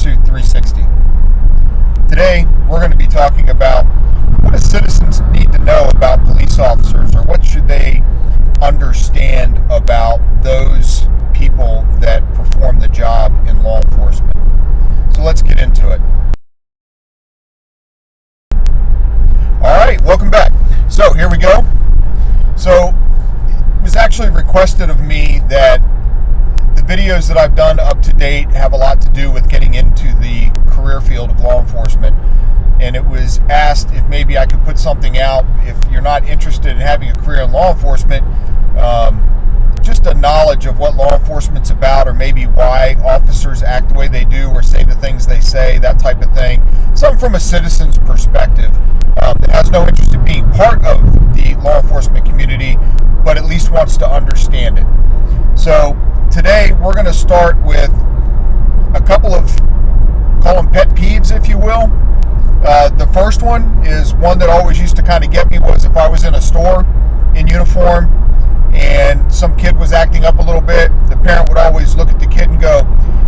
Pursuit 360. Today, we're going to be talking about what do citizens need to know about police officers, or what should they understand about those people that perform the job in law enforcement. So let's get into it. Alright, welcome back. So here we go. So it was actually requested of me that the videos that I've done up to date have a lot to do with getting into the career field of law enforcement, and it was asked if maybe I could put something out if you're not interested in having a career in law enforcement, just a knowledge of what law enforcement's about, or maybe why officers act the way they do or say the things they say, that type of thing. Something from a citizen's perspective that has no interest in being part of the law enforcement community, but at least wants to understand it. So today we're going to start with a couple of, call them pet peeves, if you will. The first one is one that always used to kind of get me, was if I was in a store in uniform and some kid was acting up a little bit, the parent would always look at the kid and go,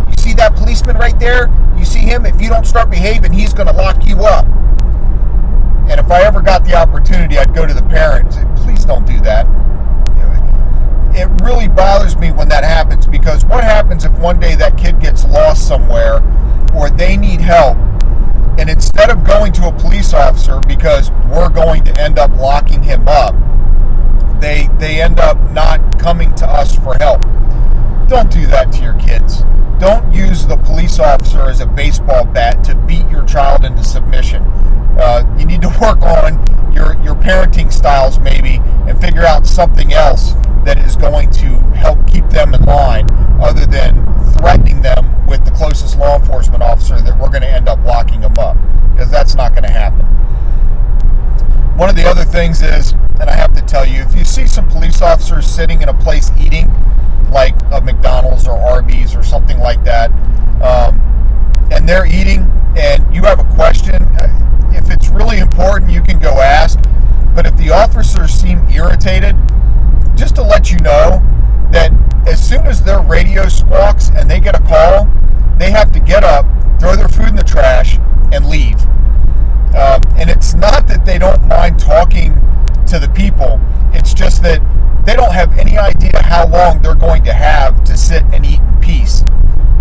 "You see that policeman right there? You see him? If you don't start behaving, he's going to lock you up." And if I ever got the opportunity, I'd go to the parent and say, "Please don't do that." It really bothers me when that happens, because what happens if one day that kid gets lost somewhere or they need help, and instead of going to a police officer because we're going to end up locking him up, they end up not coming to us for help? Don't do that to your kids. Don't use the police officer as a baseball bat to beat your child into submission. You need to work on your parenting styles maybe, and figure out something else that is going to help keep them in line, other than threatening them with the closest law enforcement officer that we're going to end up locking them up, because that's not going to happen. One of the other things is, and I have to tell you, if you see some police officers sitting in a place eating, like a McDonald's or Arby's or something like that, and they're eating, and you have a question, if it's really important, you can go ask. But if the officers seem irritated, just to let you know that as soon as their radio squawks and they get a call, they have to get up, throw their food in the trash, and leave. And it's not that they don't mind talking to the people, it's just that they don't have any idea how long they're going to have to sit and eat in peace.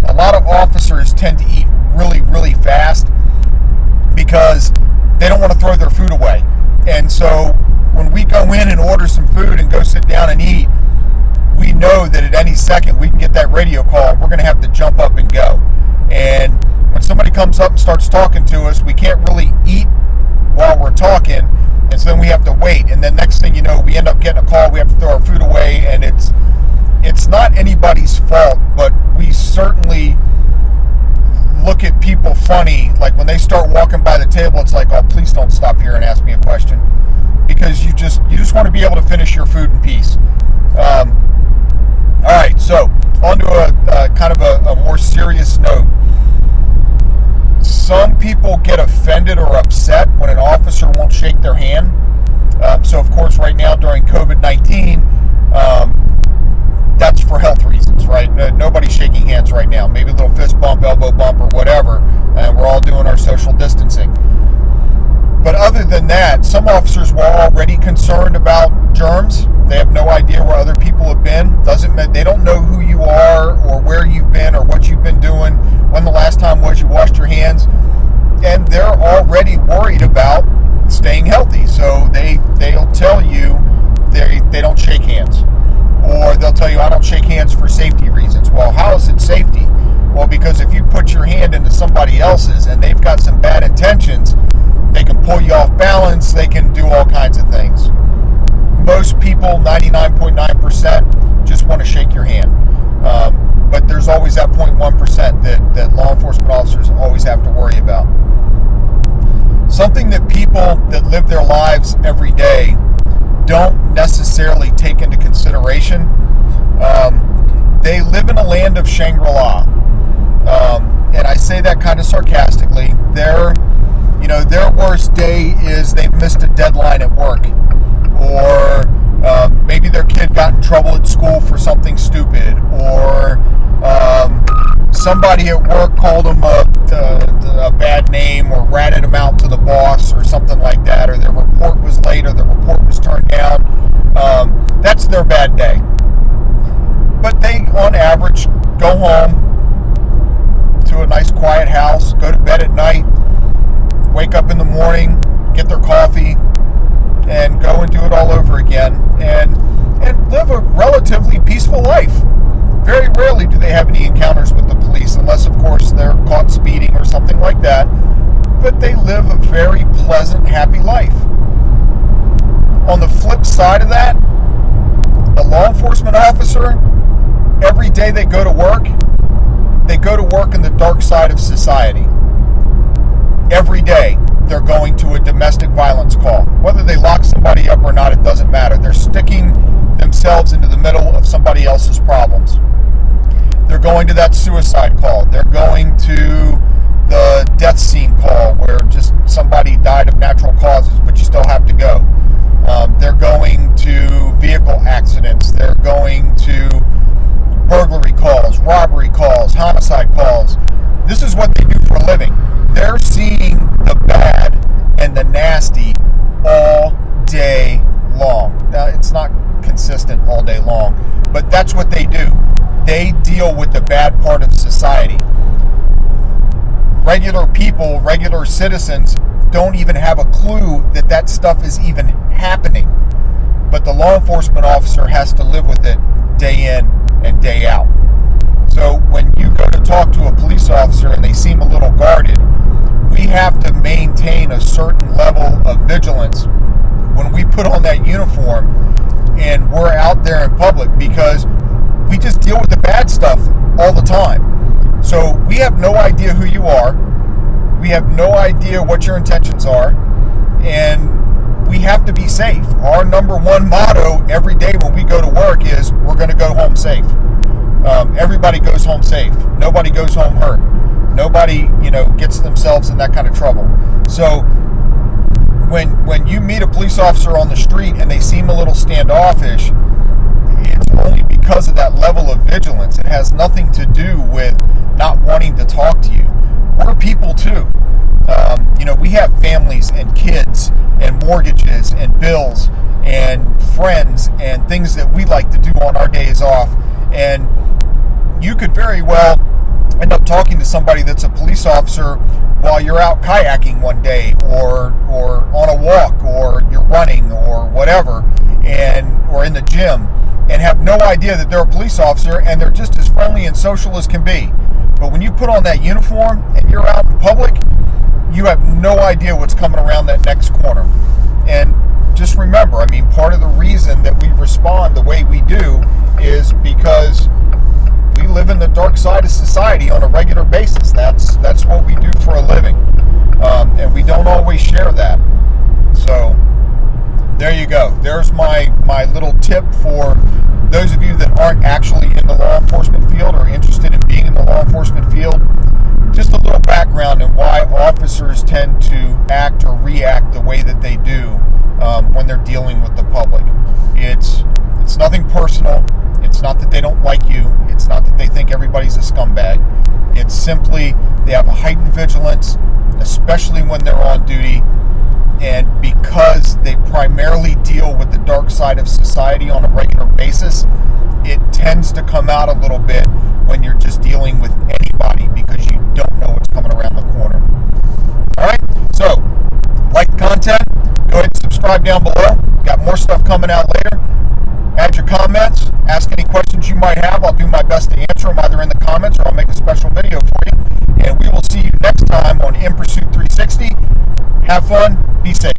A lot of officers tend to eat really, really fast because they don't want to throw their food away. And so when we go in and order some food and go sit down and eat, we know that at any second we can get that radio call and we're going to have to jump up and go. And when somebody comes up and starts talking to us, we can't really eat while we're talking, and so then we have to wait. And then next thing you know, we end up getting a call, we have to throw our food away, and it's not anybody's fault, but we certainly look at people funny. Like when they start walking by the table, it's like, "Oh, please don't stop here and ask me a question," because you just want to be able to finish your food in peace. All right, so on to a kind of a more serious note. Some people get offended or upset when an officer won't shake their hand. So of course, right now during COVID-19, that's for health reasons, right? Nobody's shaking hands right now. Maybe a little fist bump, elbow bump, or whatever, and we're all doing our social distancing. But other than that, some officers were already concerned about germs. They have no idea where other people have been. They don't know who you are, or where you've been, or what you've been doing, when the last time was you washed your hands, and they're already worried about staying healthy. So they'll tell you they don't shake hands. Or they'll tell you, "I don't shake hands for safety reasons." Well, how is it safety? Well, because if you put your hand into somebody else's and they've got some bad intentions, they can pull you off balance, they can do all kinds of things. Most people, 99.9%, just want to shake your hand. But there's always that 0.1% that law enforcement officers always have to worry about. Something that people that live their lives every day don't necessarily take into consideration. They live in a land of Shangri-La, and I say that kind of sarcastically. Their worst day is they've missed a deadline at work, or maybe their kid got in trouble at school for something stupid, or somebody at work called them a a bad name or ratted them out to the boss or something like that, or their report was late or the report was turned down. That's their bad day. But they, on average, go home to a nice quiet house, go to bed at night, wake up in the morning, get their coffee, and go and do it all over again, and live a relatively peaceful life. Very rarely do they have any encounters with the police, unless, of course, they're caught speeding or something like that. But they live a very pleasant, happy life. On the flip side of that, a law enforcement officer, every day they go to work in the dark side of society. Every day they're going to a domestic violence call. Whether they lock somebody up or not, it doesn't matter. They're sticking themselves into the middle of somebody else's problems. They're going to that suicide call. They're going to the death scene call where just somebody died of natural causes, but you still have to go. They're going to vehicle accidents. They're going to burglary calls, robbery calls, homicide calls. This is what they do for a living. They're seeing the bad and the nasty all day long. Now, it's not consistent all day long, but that's what they do. They deal with the bad part of society. Regular people, regular citizens, don't even have a clue that that stuff is even happening. But the law enforcement officer has to live with it day in and day out. So when you go to talk to a police officer and they seem a little guarded, we have to maintain a certain level of vigilance when we put on that uniform and we're out there in public, because we just deal with the bad stuff all the time. So we have no idea who you are. We have no idea what your intentions are, and we have to be safe. Our number one motto every day when we go to work is we're going to go home safe. Everybody goes home safe. Nobody goes home hurt. Nobody, gets themselves in that kind of trouble. So when you meet a police officer on the street and they seem a little standoffish, it's only because of that level of vigilance. It has nothing to do with not wanting to talk to you. We're people too. We have families and kids and mortgages and bills and friends and things that we like to do on our days off. And you could very well end up talking to somebody that's a police officer while you're out kayaking one day or on a walk, or you're running or whatever, or in the gym, and have no idea that they're a police officer, and they're just as friendly and social as can be. But when you put on that uniform and you're out in public, you have no idea what's coming around that next corner. And just remember, part of the reason that we respond the way we do is because we live in the dark side of society on a regular basis. That's what we do for a living. And we don't always share that. So there you go. There's my little tip for those of you that aren't actually in the law enforcement field or interested in being in the law enforcement field. Just a little background on why officers tend to act or react the way that they do when they're dealing with the public. It's nothing personal. It's not that they don't like you. It's not that they think everybody's a scumbag. It's simply they have a heightened vigilance, especially when they're on duty. And because they primarily deal with the dark side of society on a regular basis, it tends to come out a little bit when you're just dealing with anybody, because you don't know what's coming around the corner. Alright, so like the content, go ahead and subscribe down below. Got more stuff coming out later. Add your comments, ask any questions you might have. I'll do my best to answer them either in the comments or I'll make a special video for you. And we will see you next time on In Pursuit 360. Have fun, be safe.